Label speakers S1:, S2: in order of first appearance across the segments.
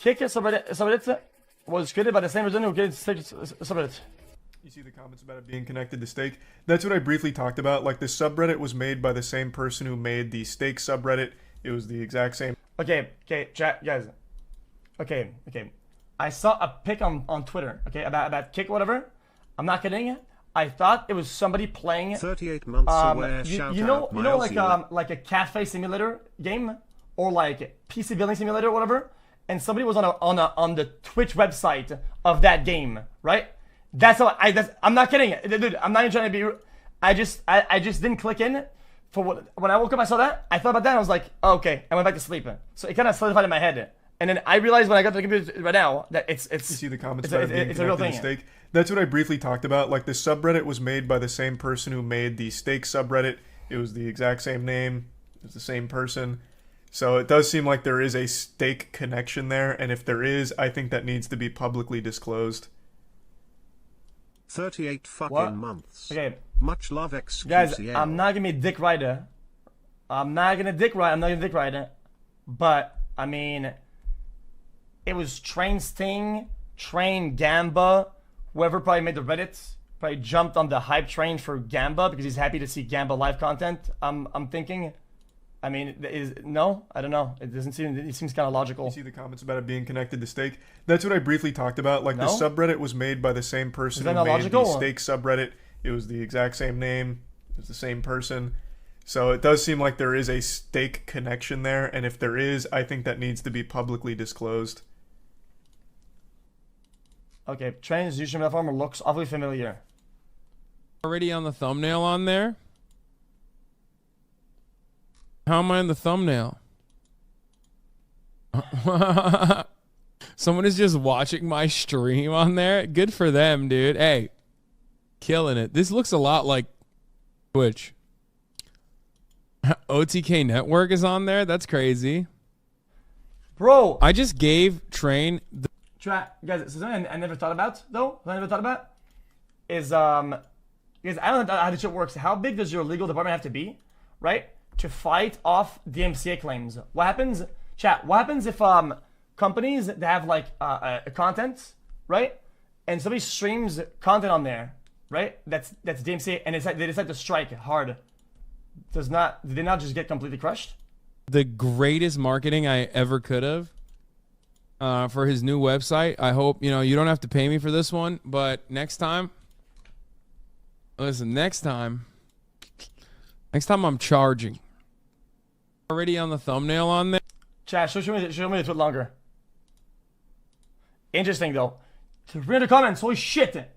S1: Kick subreddit was created by the same person who created Steak subreddit.
S2: You see the comments about it being connected to steak? That's what I briefly talked about. Like, the subreddit was made by the same person who made the steak subreddit. It was the exact same.
S1: Okay, chat, guys. Okay. I saw a pic on Twitter, okay, about kick whatever. I'm not kidding. I thought it was somebody playing
S3: 38 months away.
S1: You know like a cafe simulator game or like PC building simulator or whatever, and somebody was on the Twitch website of that game, right? That's how I'm not kidding, dude. I'm not even trying to be. I just didn't click in for when I woke up. I saw that. I thought about that. And I was like, oh, okay. I went back to sleep. So it kind of solidified in my head. And then I realized when I got to the computer right now that it's. You
S2: see the comments about it being
S1: it's a real
S2: connected
S1: thing.
S2: to steak? That's what I briefly talked about. Like, the subreddit was made by the same person who made the steak subreddit. It was the exact same name. It was the same person. So it does seem like there is a steak connection there. And if there is, I think that needs to be publicly disclosed.
S3: 38 fucking months.
S1: Okay.
S3: Much love, xQc.
S1: Guys, I'm not gonna be a dick rider. I'm not gonna dick ride. But I mean, it was Train's thing. Train Gamba. Whoever probably made the Reddit probably jumped on the hype train for Gamba because he's happy to see Gamba live content. I'm thinking. I mean, no, I don't know. It doesn't seem. It seems kind of logical.
S2: You see the comments about it being connected to steak? That's what I briefly talked about. Like, the subreddit was made by the same person who made the steak subreddit. It was the exact same name. It was the same person. So it does seem like there is a steak connection there. And if there is, I think that needs to be publicly disclosed.
S1: Okay, Train's YouTube platform looks awfully familiar.
S4: Already on the thumbnail on there? How am I in the thumbnail? Someone is just watching my stream on there. Good for them, dude. Hey, killing it. This looks a lot like Twitch. OTK Network is on there. That's crazy.
S1: Bro,
S4: I just gave Train the
S1: guys, something I never thought about though. What I never thought about is because I don't know how this shit works. How big does your legal department have to be, right, to fight off DMCA claims? What happens, chat? What happens if companies that have like content, right, and somebody streams content on there, right? That's DMCA, and they decide to strike hard. Did they not just get completely crushed?
S4: The greatest marketing I ever could have for his new website. I hope, you don't have to pay me for this one, but next time, listen, next time I'm charging. Already on the thumbnail on there.
S1: Chat, show me the tweet longer. Interesting though. 300 comments, holy shit!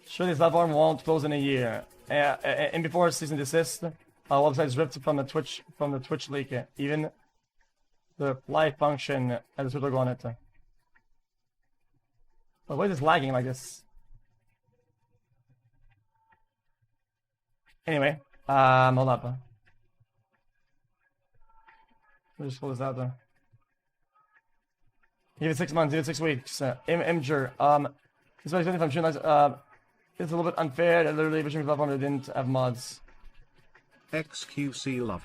S1: Sure, this platform won't close in a year. And before cease and desist, our website is ripped from the Twitch leak. Even the live function has a Twitter go on it. But why is this lagging like this? Anyway, hold up. Let me just pull this out there. Give it 6 months, give it 6 weeks. Imgur, this is if I'm shooting like, it's a little bit unfair that literally pushing the platform that didn't have mods.
S3: xQc love.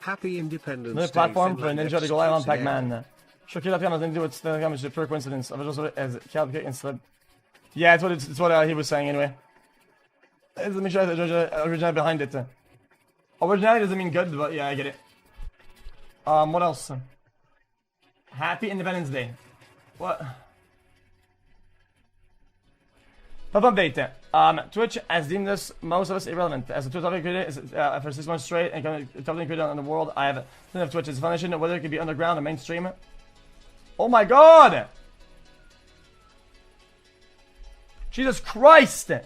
S3: Happy Independence
S1: Another
S3: Day,
S1: platform for a
S3: Finland,
S1: ninja to go live on
S3: xQc.
S1: Pac-Man. Sure, Kill has nothing to do with Telegram, it's a pure coincidence. I was also as Calvin and Slip. Yeah, it's what he was saying anyway. Let me show you the originality behind it. Originality doesn't mean good, but yeah, I get it. What else? Happy Independence Day. What? Pop update. Twitch has deemed us, most of us, irrelevant. As a Twitch topic creator is, for 6 months straight and content creator in the world, I have of Twitch. It's foundation, whether it could be underground or mainstream. Oh my god! Jesus Christ! Hey,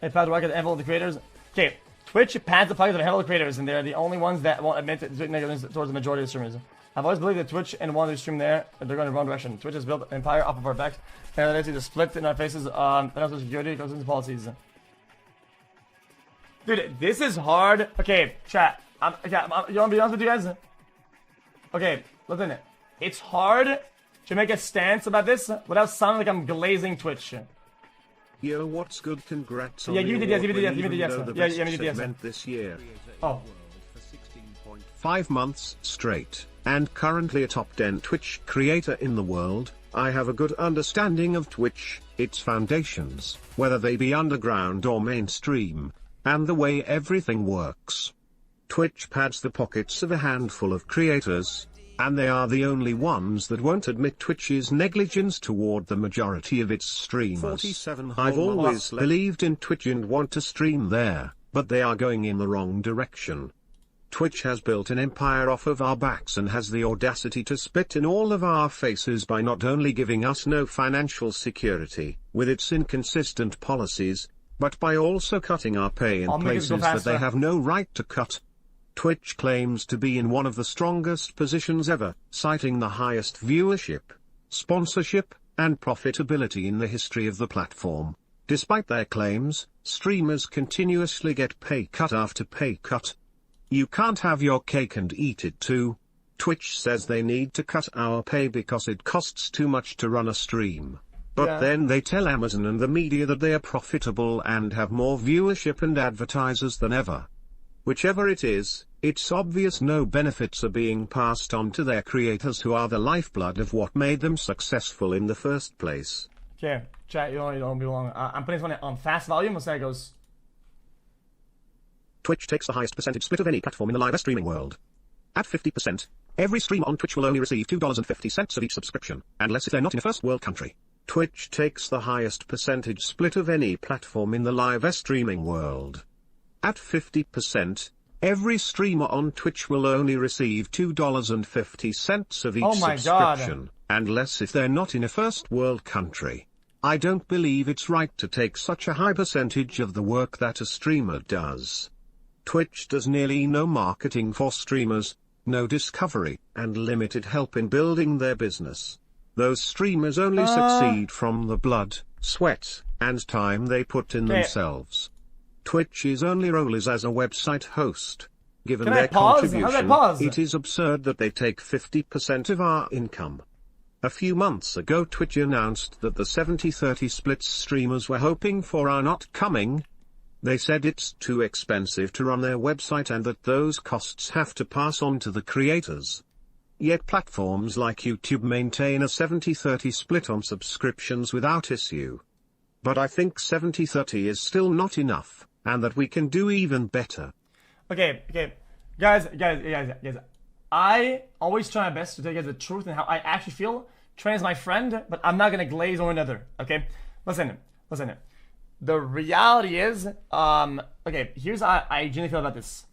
S1: Pat, do I get handle the creators? Okay, Twitch pads the pockets of handle the creators, and they're the only ones that won't admit to negatives towards the majority of streamers. I've always believed that Twitch and one who stream there, they're going in the wrong direction. Twitch has built an empire off of our backs, and it's either split in our faces on financial security, goes into policies. Dude, this is hard. Okay, chat. You want to be honest with you guys? Okay, listen. It's hard to make a stance about this without sounding like I'm glazing Twitch.
S3: Yo, what's good? Congrats on
S1: Yeah, give me the DS, give me the DS,
S3: award
S1: give me the
S3: win,
S1: DS.
S3: even though the
S1: Yeah,
S3: best
S1: give me the DS.
S3: segment this year.
S1: Oh.
S3: 5 months straight, and currently a top 10 Twitch creator in the world. I have a good understanding of Twitch, its foundations, whether they be underground or mainstream, and the way everything works. Twitch pads the pockets of a handful of creators, and they are the only ones that won't admit Twitch's negligence toward the majority of its streamers. I've always believed in Twitch and want to stream there, but they are going in the wrong direction. Twitch has built an empire off of our backs and has the audacity to spit in all of our faces by not only giving us no financial security, with its inconsistent policies, but by also cutting our pay in places that they have no right to cut. Twitch claims to be in one of the strongest positions ever, citing the highest viewership, sponsorship, and profitability in the history of the platform. Despite their claims, streamers continuously get pay cut after pay cut. You can't have your cake and eat it too. Twitch says they need to cut our pay because it costs too much to run a stream. But then they tell Amazon and the media that they are profitable and have more viewership and advertisers than ever. Whichever it is, it's obvious no benefits are being passed on to their creators who are the lifeblood of what made them successful in the first place.
S1: Okay, chat, you don't be long. I'm putting this one on fast volume. Let's see how it goes.
S3: Twitch takes the highest percentage split of any platform in the live streaming world. At 50%, every streamer on Twitch will only receive $2.50 of each subscription, unless if they're not in a first world country. Twitch takes the highest percentage split of any platform in the live streaming world. At 50%, every streamer on Twitch will only receive $2.50 of each subscription, unless if they're not in a first world country. I don't believe it's right to take such a high percentage of the work that a streamer does. Twitch does nearly no marketing for streamers, no discovery, and limited help in building their business. Those streamers only succeed from the blood, sweat, and time they put in themselves. Twitch's only role is as a website host. Given their contribution, it is absurd that they take 50% of our income. A few months ago Twitch announced that the 70-30 splits streamers were hoping for are not coming. They said it's too expensive to run their website and that those costs have to pass on to the creators. Yet platforms like YouTube maintain a 70-30 split on subscriptions without issue. But I think 70-30 is still not enough, and that we can do even better.
S1: Okay. Guys. I always try my best to tell you guys the truth and how I actually feel. Train is my friend, but I'm not gonna glaze over another. Okay? Listen. The reality is, okay, here's how I genuinely feel about this.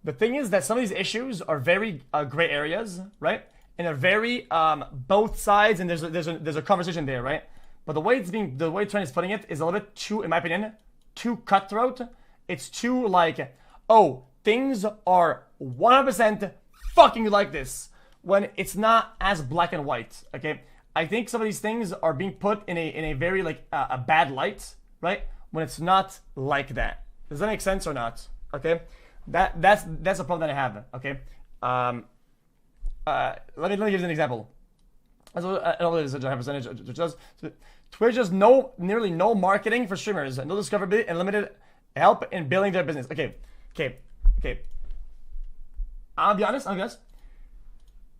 S1: The thing is that some of these issues are very gray areas, right? And they're very both sides, and there's a conversation there, right? But the way Train is putting it is a little bit too, in my opinion, too cutthroat. It's too like, oh, things are 100% fucking like this, when it's not as black and white. Okay, I think some of these things are being put in a very like a bad light, right? When it's not like that. Does that make sense or not? Okay, that's a problem that I have. Okay, let me give you an example. I don't know if it's a high percentage. Twitch does nearly no marketing for streamers, no discoverability, and limited help in building their business. Okay. I'll be honest.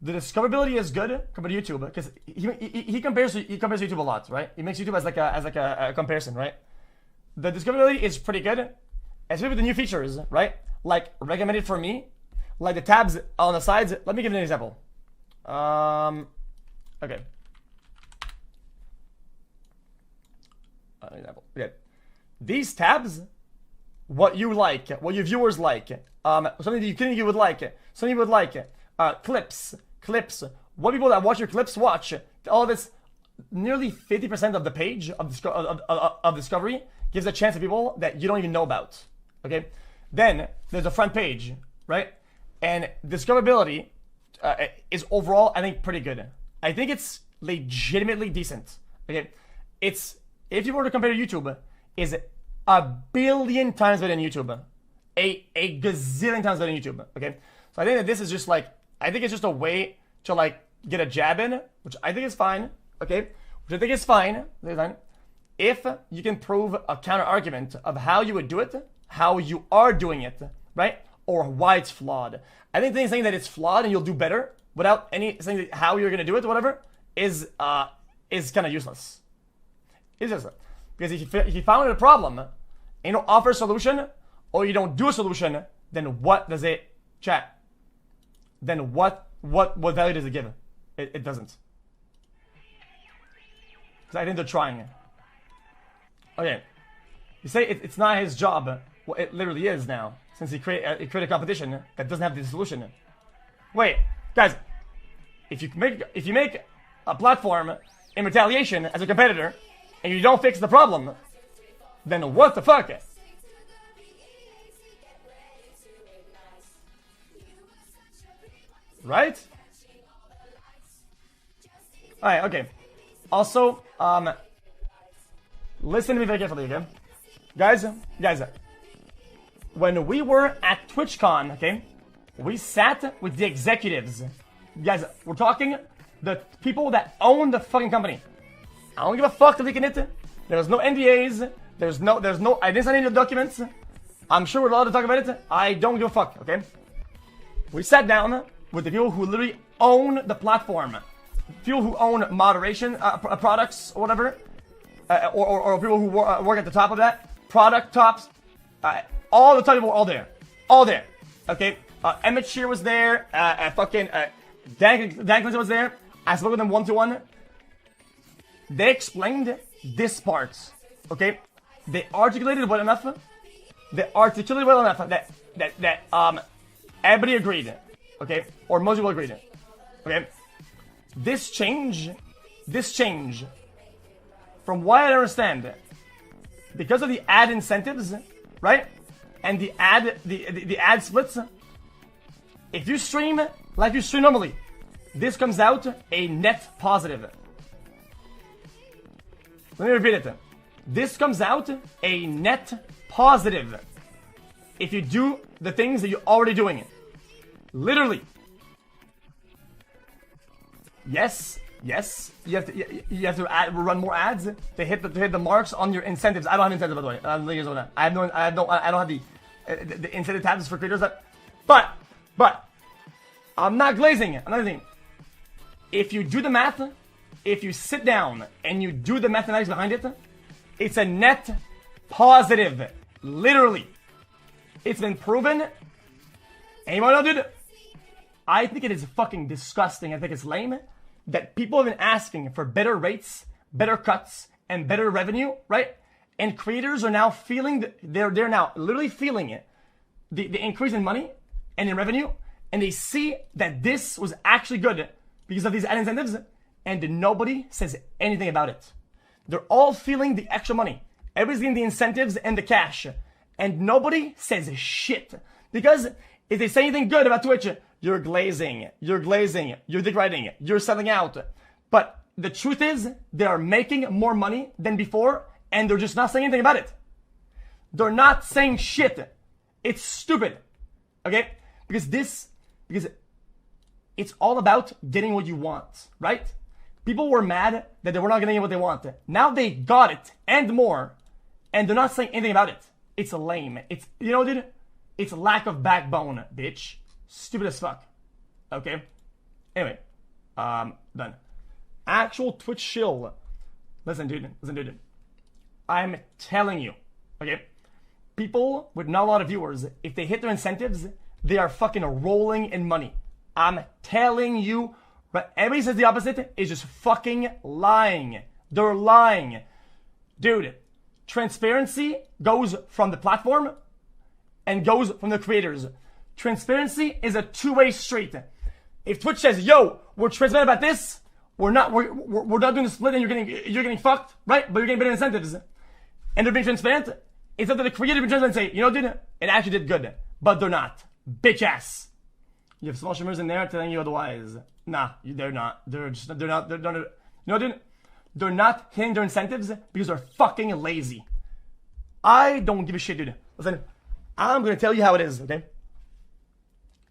S1: The discoverability is good compared to YouTube because he compares YouTube a lot, right? He makes YouTube as like a comparison, right? The discoverability is pretty good, especially with the new features, right? Like recommended for me, like the tabs on the sides. Let me give you an example. Okay. Okay. These tabs, what you like, what your viewers like, something that you think you would like, something you would like, clips, what people that watch your clips watch, all this, nearly 50% of the page of discovery gives a chance to people that you don't even know about, okay? Then there's a front page, right? And discoverability is overall, I think, pretty good. I think it's legitimately decent, okay? It's, if you were to compare to YouTube, is 1 billion times better than YouTube. A gazillion times better than YouTube, okay? So I think that this is just like, I think it's just a way to like get a jab in, which I think is fine, okay? Which I think is fine. if you can prove a counter argument of how you would do it, how you are doing it, right? Or why it's flawed. I think saying that it's flawed and you'll do better without any saying that how you're gonna do it or whatever is kind of useless. It's useless. Because if you found a problem and you don't offer a solution or you don't do a solution, then what does it chat? Then what value does it give? It doesn't. Because I think they're trying. Okay. You say it's not his job. Well, it literally is now. Since he created a competition that doesn't have the solution. Wait, guys. If you make a platform in retaliation as a competitor and you don't fix the problem, then what the fuck? Right? Alright, okay. Also, listen to me very carefully, okay? Guys, when we were at TwitchCon, okay, we sat with the executives. Guys, we're talking the people that own the fucking company. I don't give a fuck to leaking it. There's no NDAs. There's no, I didn't sign any documents. I'm sure we're allowed to talk about it. I don't give a fuck, okay? We sat down with the people who literally own the platform. People who own moderation products or whatever. Or people who work at the top of that. Product tops. All the top people were all there. All there. Okay? Emmett Shear was there. Dan Clinton was there. I spoke with them one-to-one. They explained this part. Okay? They articulated well enough. That everybody agreed. Okay? Or most people agreed. Okay? This change, from what I understand, because of the ad incentives, right? And the ad splits, if you stream like you stream normally, this comes out a net positive. Let me repeat it. This comes out a net positive if you do the things that you're already doing. Literally. Yes, you have to run more ads to hit the marks on your incentives. I don't have incentives, by the way. I don't have the incentive tabs for creators. But I'm not glazing it. Another thing, if you do the math, if you sit down and you do the mathematics behind it, it's a net positive. Literally, it's been proven. Anyone know, dude? I think it is fucking disgusting. I think it's lame that people have been asking for better rates, better cuts, and better revenue, right? And creators are now feeling, they're now literally feeling it, the increase in money and in revenue, and they see that this was actually good because of these ad incentives, and nobody says anything about it. They're all feeling the extra money. Everybody's getting the incentives and the cash, and nobody says shit. Because if they say anything good about Twitch, you're glazing, you're dick riding, you're selling out. But the truth is, they are making more money than before, and they're just not saying anything about it. They're not saying shit. It's stupid. Okay? Because it's all about getting what you want, right? People were mad that they were not getting what they want. Now they got it and more, and they're not saying anything about it. It's lame. It's, you know, dude, it's lack of backbone, bitch. Stupid as fuck. Okay? Anyway. Done. Actual Twitch shill. Listen, dude. I'm telling you. Okay? People with not a lot of viewers, if they hit their incentives, they are fucking rolling in money. I'm telling you. But everybody says the opposite is just fucking lying. They're lying. Dude, transparency goes from the platform and goes from the creators. Transparency is a two-way street. If Twitch says, "Yo, we're transparent about this," we're not doing the split, and you're getting fucked, right? But you're getting better incentives, and they're being transparent. It's up to the creator to be transparent and say, "You know, dude, it actually did good," but they're not. Bitch ass. You have small streamers in there telling you otherwise. Nah, they're not. They're not. You know, dude, they're not hitting their incentives because they're fucking lazy. I don't give a shit, dude. Listen, I'm gonna tell you how it is, okay?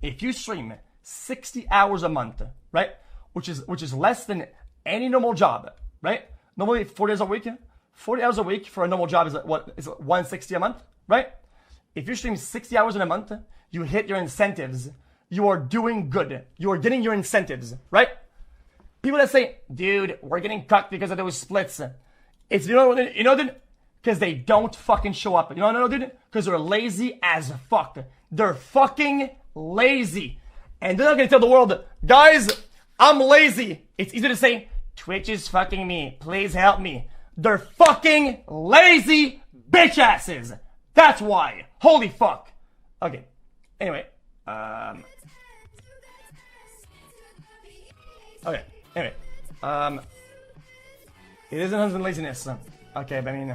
S1: If you stream 60 hours a month, right, which is less than any normal job, right? Normally 4 days a week, 40 hours a week for a normal job is what is it, 160 a month, right? If you stream 60 hours in a month, you hit your incentives. You are doing good. You are getting your incentives, right? People that say, dude, we're getting cut because of those splits. It's, dude, because they don't fucking show up. You know, dude? Because they're lazy as fuck. They're fucking lazy. And they're not going to tell the world, guys, I'm lazy. It's easy to say, Twitch is fucking me. Please help me. They're fucking lazy bitch asses. That's why. Holy fuck. Okay. Anyway. Okay. Anyway. It isn't laziness. Okay, but I mean,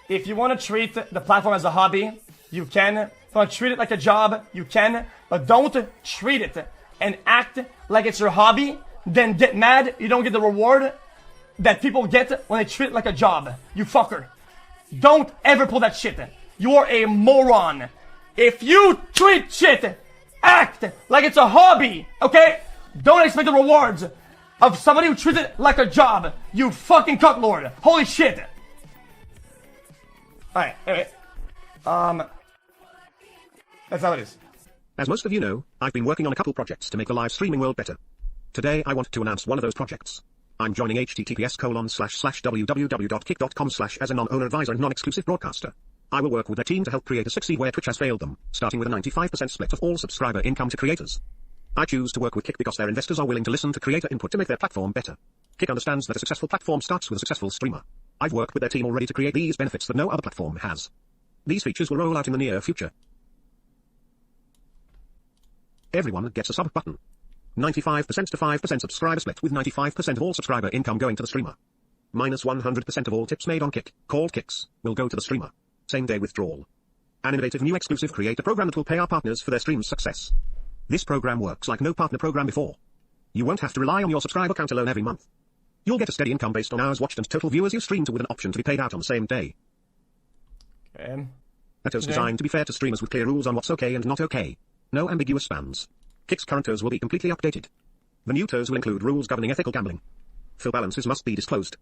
S1: if you want to treat the platform as a hobby, you can. If you want to treat it like a job, you can. But don't treat it and act like it's your hobby. Then get mad you don't get the reward that people get when they treat it like a job. You fucker. Don't ever pull that shit. You are a moron. If you treat shit, act like it's a hobby, okay? Don't expect the rewards of somebody who treats it like a job. You fucking cucklord. Holy shit. Alright, anyway. That's how it is.
S3: As most of you know, I've been working on a couple projects to make the live streaming world better. Today I want to announce one of those projects. I'm joining https://www.kick.com/ as a non-owner advisor and non-exclusive broadcaster. I will work with their team to help creators succeed where Twitch has failed them, starting with a 95% split of all subscriber income to creators. I choose to work with Kick because their investors are willing to listen to creator input to make their platform better. Kick understands that a successful platform starts with a successful streamer. I've worked with their team already to create these benefits that no other platform has. These features will roll out in the near future. Everyone gets a sub button. 95% to 5% subscriber split with 95% of all subscriber income going to the streamer. Minus 100% of all tips made on Kick, called Kicks, will go to the streamer. Same day withdrawal. An innovative new exclusive creator program that will pay our partners for their stream's success. This program works like no partner program before. You won't have to rely on your subscriber count alone every month. You'll get a steady income based on hours watched and total viewers you stream to with an option to be paid out on the same day. That is designed to be fair to streamers with clear rules on what's okay and not okay. No ambiguous spans. Kick's current toes will be completely updated. The new toes will include rules governing ethical gambling. Fill balances must be disclosed.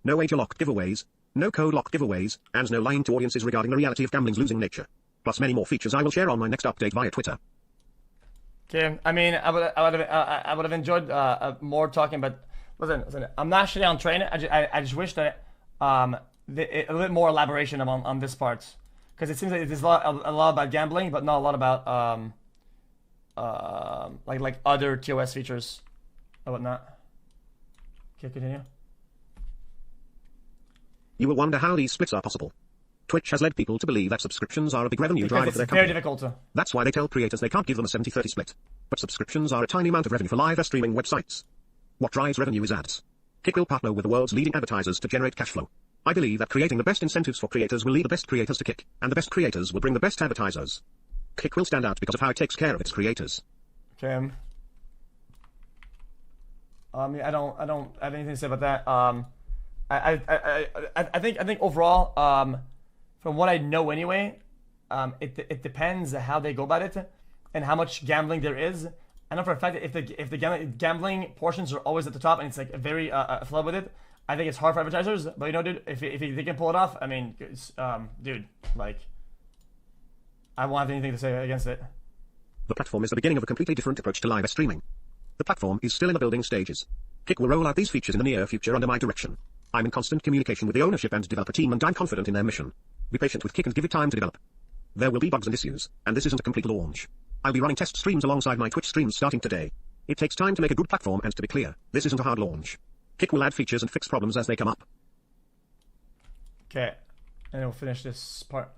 S3: No wager-locked giveaways, no code-locked giveaways, and no lying to audiences regarding the reality of gambling's losing nature. Plus many more features I will share on my next update via Twitter.
S1: Okay, I mean, I would have enjoyed more talking, but listen, I'm not actually on train. I just wish that a little bit more elaboration on this part, because it seems like there's a lot about gambling, but not a lot about like other TOS features or whatnot. Okay, continue.
S3: You will wonder how these splits are possible. Twitch has led people to believe that subscriptions are a big revenue driver for their company.
S1: Very difficult.
S3: That's why they tell creators they can't give them a 70-30 split. But subscriptions are a tiny amount of revenue for live streaming websites. What drives revenue is ads. Kick will partner with the world's leading advertisers to generate cash flow. I believe that creating the best incentives for creators will lead the best creators to Kick, and the best creators will bring the best advertisers. Kick will stand out because of how it takes care of its creators.
S1: Okay. I don't have anything to say about that. I think overall, from what I know anyway, it depends how they go about it and how much gambling there is. I know for a fact that if the gambling portions are always at the top and it's like very flood with it, I think it's hard for advertisers. But you know, dude, if they can pull it off, I mean, dude, like, I won't have anything to say against it.
S3: The platform is the beginning of a completely different approach to live streaming. The platform is still in the building stages. Kick will roll out these features in the near future under my direction. I'm in constant communication with the ownership and developer team, and I'm confident in their mission. Be patient with Kick and give it time to develop. There will be bugs and issues, and this isn't a complete launch. I'll be running test streams alongside my Twitch streams starting today. It takes time to make a good platform, and to be clear, this isn't a hard launch. Kick will add features and fix problems as they come up.
S1: Okay, and then we'll finish this part.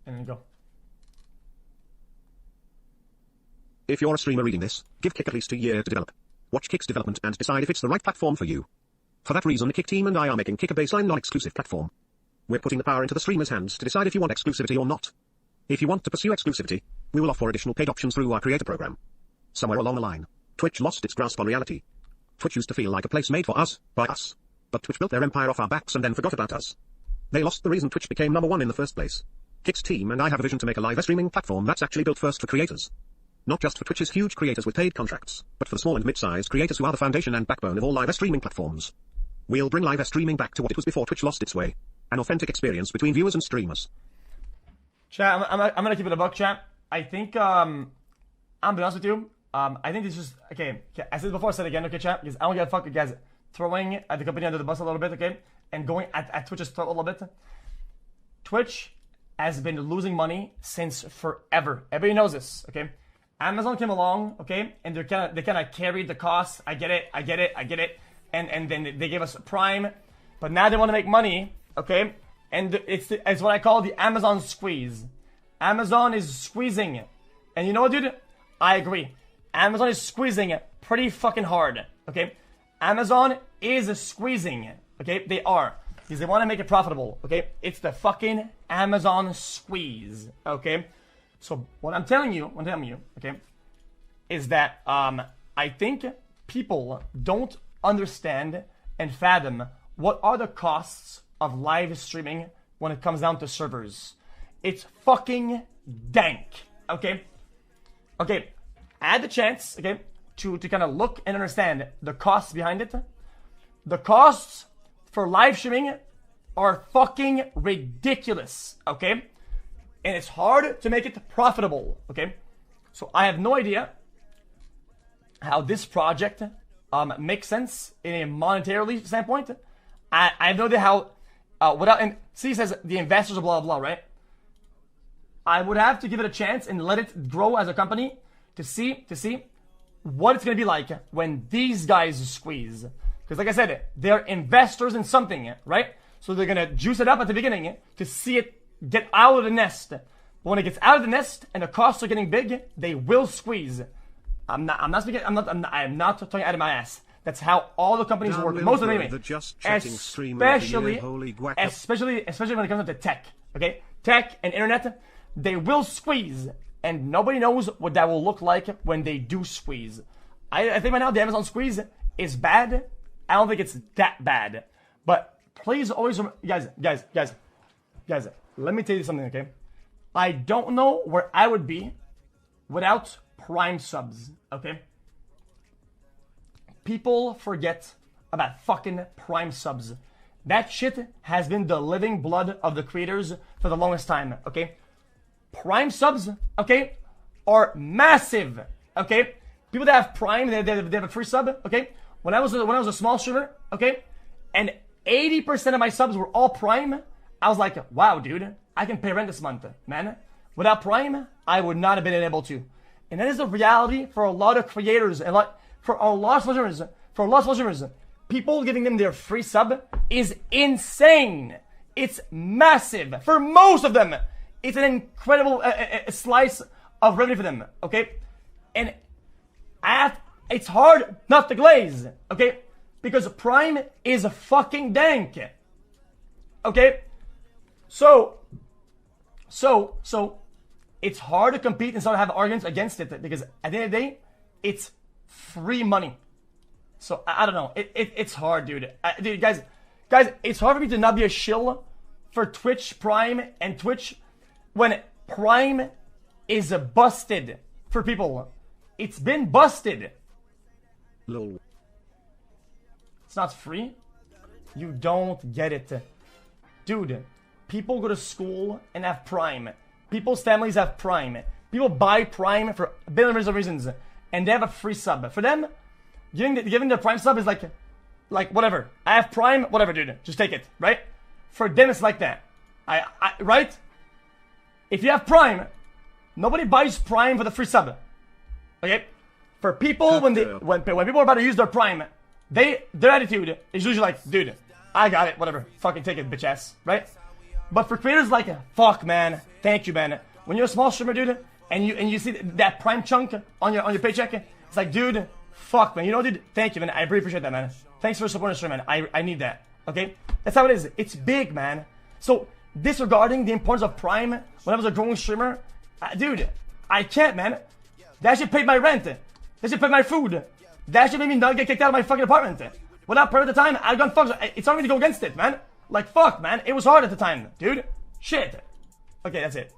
S1: And then go.
S3: If you're a streamer reading this, give Kick at least a year to develop. Watch Kick's development and decide if it's the right platform for you. For that reason, the Kick team and I are making Kick a baseline non-exclusive platform. We're putting the power into the streamer's hands to decide if you want exclusivity or not. If you want to pursue exclusivity, we will offer additional paid options through our creator program. Somewhere along the line, Twitch lost its grasp on reality. Twitch used to feel like a place made for us, by us. But Twitch built their empire off our backs and then forgot about us. They lost the reason Twitch became #1 in the first place. Kick's team and I have a vision to make a live streaming platform that's actually built first for creators. Not just for Twitch's huge creators with paid contracts, but for the small and mid-sized creators who are the foundation and backbone of all live streaming platforms. We'll bring live streaming back to what it was before Twitch lost its way. An authentic experience between viewers and streamers.
S1: Chat, I'm gonna keep it a buck, chat. I think, I'm be honest with you, I think this is, okay, I said it before, I said it again, okay, chat, because I don't give a fuck, you guys throwing at the company under the bus a little bit, okay, and going at Twitch's throat a little bit. Twitch has been losing money since forever. Everybody knows this, okay? Amazon came along, okay, and they kind of carried the costs. I get it. And then they gave us Prime, but now they want to make money, okay? And it's what I call the Amazon squeeze. Amazon is squeezing it. And you know what, dude? I agree. Amazon is squeezing it pretty fucking hard, okay? Amazon is squeezing it, okay? They are. Because they want to make it profitable, okay? It's the fucking Amazon squeeze, okay? So what I'm telling you, okay, is that I think people don't understand and fathom what are the costs of live streaming when it comes down to servers. It's fucking dank, okay? Okay, I had the chance, okay, to kind of look and understand the costs behind it. The costs for live streaming are fucking ridiculous, okay? And it's hard to make it profitable, okay? So I have no idea how this project makes sense in a monetarily standpoint. I have no idea how, without, and C says the investors are blah, blah, blah, right? I would have to give it a chance and let it grow as a company to see what it's going to be like when these guys squeeze. Because like I said, they're investors in something, right? So they're going to juice it up at the beginning to see it get out of the nest. But when it gets out of the nest and the costs are getting big, they will squeeze. I'm not talking out of my ass. That's how all the companies work. Most of them anyway. Especially when it comes to tech. Okay? Tech and internet, they will squeeze. And nobody knows what that will look like when they do squeeze. I think right now the Amazon squeeze is bad. I don't think it's that bad. But please always remember, guys, let me tell you something, okay? I don't know where I would be without Prime subs, okay? People forget about fucking Prime subs. That shit has been the living blood of the creators for the longest time, okay? Prime subs, okay, are massive, okay? People that have Prime, they have a free sub, okay? When I was a small streamer, okay, and 80% of my subs were all Prime, I was like, wow, dude, I can pay rent this month, man. Without Prime, I would not have been able to. And that is the reality for a lot of creators and for a lot of streamers. People giving them their free sub is insane. It's massive. For most of them, it's an incredible slice of revenue for them, okay? And it's hard not to glaze, okay? Because Prime is a fucking dank, okay? So it's hard to compete and start to have arguments against it because at the end of the day, it's free money. So I don't know. It's hard, dude. Dude, guys, it's hard for me to not be a shill for Twitch Prime and Twitch when Prime is busted for people. It's been busted.
S3: Lol.
S1: It's not free. You don't get it. Dude, people go to school and have Prime. People's families have Prime. People buy Prime for billions of reasons. And they have a free sub. For them, giving the Prime sub is like whatever. I have Prime, whatever, dude. Just take it, right? For them, it's like that. Right? If you have Prime, nobody buys Prime for the free sub. Okay? For people, when people are about to use their Prime, their attitude is usually like, dude, I got it, whatever. Fucking take it, bitch ass, right? But for creators like, fuck, man, thank you, man. When you're a small streamer, dude, and you see that Prime chunk on your paycheck, it's like, dude, fuck, man. You know, dude, thank you, man. I really appreciate that, man. Thanks for supporting the stream, man. I need that, okay? That's how it is. It's big, man. So disregarding the importance of Prime when I was a growing streamer, dude, I can't, man. That shit paid my rent. That shit paid my food. That shit made me not get kicked out of my fucking apartment. Without Prime at the time, I'd gone fuck. It's hard for me to go against it, man. Like, fuck, man. It was hard at the time, dude. Shit. Okay, that's it.